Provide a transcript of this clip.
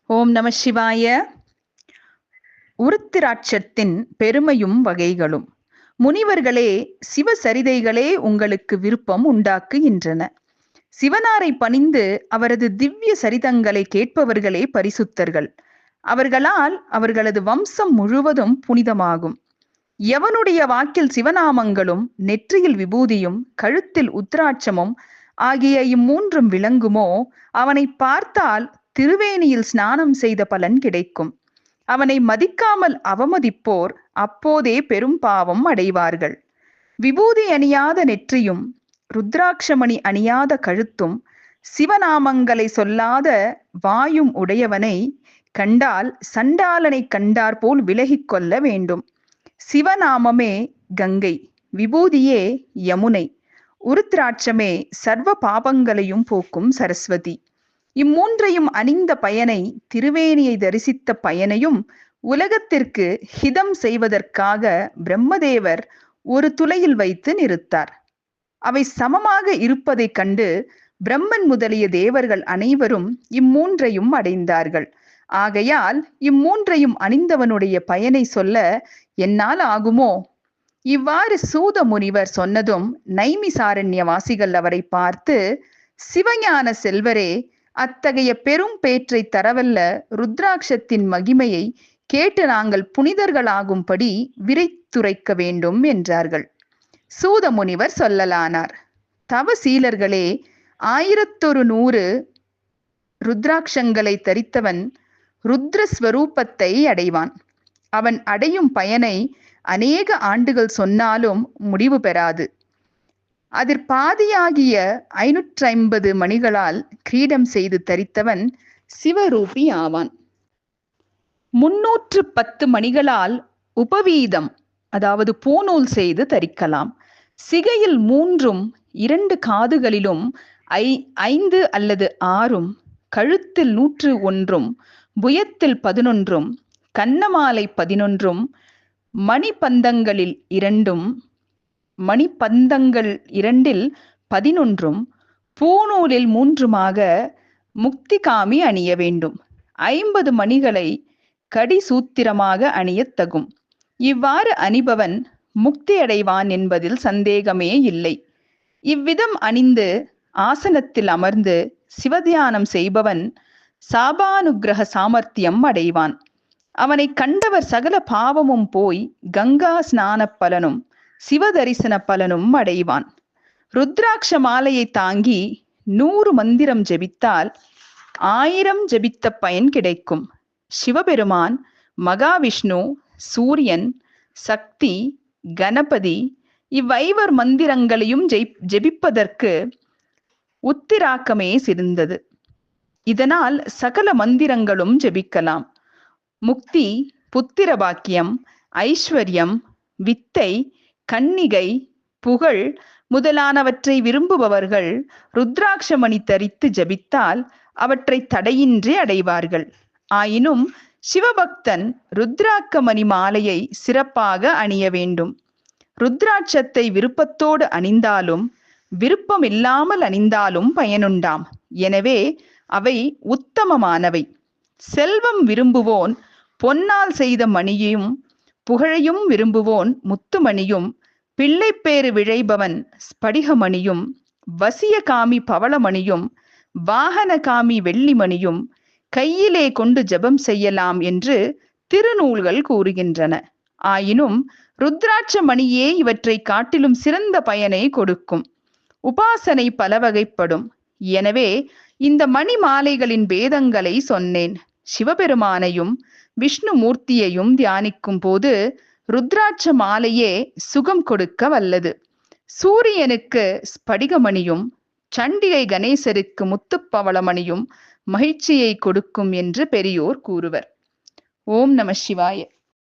ஓம் நம சிவாய. உருத்திராட்சத்தின் பெருமையும் வகைகளும். முனிவர்களே, சிவசரிதைகளே உங்களுக்கு விருப்பம் உண்டாக்குகின்றன. சிவனாரை பணிந்து அவரது திவ்ய சரிதங்களை கேட்பவர்களே பரிசுத்தர்கள். அவர்களால் அவர்களது வம்சம் முழுவதும் புனிதமாகும். எவனுடைய வாக்கில் சிவநாமங்களும் நெற்றியில் விபூதியும் கழுத்தில் உத்திராட்சமும் ஆகிய இம்மூன்றும் விளங்குமோ அவனை பார்த்தால் திருவேணியில் ஸ்நானம் செய்த பலன் கிடைக்கும். அவனை மதிக்காமல் அவமதிப்போர் அப்போதே பெரும் பாவம் அடைவார்கள். விபூதி அணியாத நெற்றியும் ருத்ராட்சமணி அணியாத கழுத்தும் சிவநாமங்களை சொல்லாத வாயும் உடையவனை கண்டால் சண்டாளனை கண்டார் போல் விலகிக் கொள்ள வேண்டும். சிவநாமமே கங்கை, விபூதியே யமுனை, உருத்திராட்சமே சர்வ பாபங்களையும் போக்கும் சரஸ்வதி. இம்மூன்றையும் அணிந்த பயனை, திருவேணியை தரிசித்த பயனையும் உலகத்திற்கு ஹிதம் செய்வதற்காக பிரம்மதேவர் ஒரு துளையில் வைத்து நிறுத்தார். அவை சமமாக இருப்பதைக் கண்டு பிரம்மன் முதலிய தேவர்கள் அனைவரும் இம்மூன்றையும் அடைந்தார்கள். ஆகையால் இம்மூன்றையும் அணிந்தவனுடைய பயனை சொல்ல என்னால் ஆகுமோ? இவ்வாறு சூத முனிவர் சொன்னதும் நைமிசாரண்ய வாசிகள் அவரை பார்த்து, சிவஞான செல்வரே, அத்தகைய பெரும் பேற்றை தரவல்ல ருத்ராட்சத்தின் மகிமையை கேட்டு நாங்கள் புனிதர்களாகும்படி விரைத்துரைக்க வேண்டும் என்றார்கள். சூத முனிவர் சொல்லலானார். தவசீலர்களே, 1100 ருத்ராட்சங்களை தரித்தவன் ருத்ரஸ்வரூபத்தை அடைவான். அவன் அடையும் பயனை அநேக ஆண்டுகள் சொன்னாலும் முடிவு பெறாது. அதில் பாதியாகிய 550 மணிகளால் கிரீடம் செய்து தரித்தவன் சிவரூபி ஆவான். 310 மணிகளால் உபவீதம், அதாவது பூநூல் செய்து தரிக்கலாம். சிகையில் 3ம் 2 காதுகளிலும் 5 அல்லது 6ம், கழுத்தில் 101ம், புயத்தில் 11ம், கன்னமாலை 11ம், மணிப்பந்தங்கள் 2ல் 11ம், பூநூலில் 3மாக முக்திகாமி அணிய வேண்டும். 50 மணிகளை கடிசூத்திரமாக அணியத்தகும். இவ்வாறு அணிபவன் முக்தியடைவான் என்பதில் சந்தேகமே இல்லை. இவ்விதம் அணிந்து ஆசனத்தில் அமர்ந்து சிவத்தியானம் செய்பவன் சாபானுக்கிரக சாமர்த்தியம் அடைவான். அவனை கண்டவர் சகல பாவமும் போய் கங்கா ஸ்நான பலனும் சிவதரிசன பலனும் அடைவான். ருத்ராட்ச மாலையை தாங்கி 100 மந்திரம் ஜெபித்தால் 1000 ஜெபித்த பயன் கிடைக்கும். சிவபெருமான், மகாவிஷ்ணு, சூரியன், சக்தி, கணபதி இவ்வைவர் மந்திரங்களையும் ஜெபிப்பதற்கு உத்திராக்கமே சிறந்தது. இதனால் சகல மந்திரங்களும் ஜெபிக்கலாம். முக்தி, புத்திர பாக்கியம், ஐஸ்வர்யம், வித்தை, கன்னிகை, புகழ் முதலானவற்றை விரும்புபவர்கள் ருத்ராட்சமணி தரித்து ஜபித்தால் அவற்றை தடையின்றி அடைவார்கள். ஆயினும் சிவபக்தன் ருத்ராக்கமணி மாலையை சிறப்பாக அணிய வேண்டும். ருத்ராட்சத்தை விருப்பத்தோடு அணிந்தாலும் விருப்பமில்லாமல் அணிந்தாலும் பயனுண்டாம். எனவே அவை உத்தமமானவை. செல்வம் விரும்புவோன் பொன்னால் செய்த மணியும், புகழையும் விரும்புவோன் முத்துமணியும், பிள்ளைப்பேறு விழைபவன் ஸ்படிகமணியும், வசியகாமி பவளமணியும், வாகனகாமி வெள்ளிமணியும் கையிலே கொண்டு ஜபம் செய்யலாம் என்று திருநூல்கள் கூறுகின்றன. ஆயினும் ருத்ராட்ச மணியே இவற்றை காட்டிலும் சிறந்த பயனை கொடுக்கும். உபாசனை பல வகைப்படும். எனவே இந்த மணி மாலைகளின் பேதங்களை சொன்னேன். சிவபெருமானையும் விஷ்ணு மூர்த்தியையும் தியானிக்கும் போது ருத்ராட்ச மாலையே சுகம் கொடுக்க வல்லது. சூரியனுக்கு ஸ்படிகமணியும், சண்டிகை கணேசருக்கு முத்துப்பவளமணியும் மகிழ்ச்சியை கொடுக்கும் என்று பெரியோர் கூறுவர். ஓம் நம சிவாய.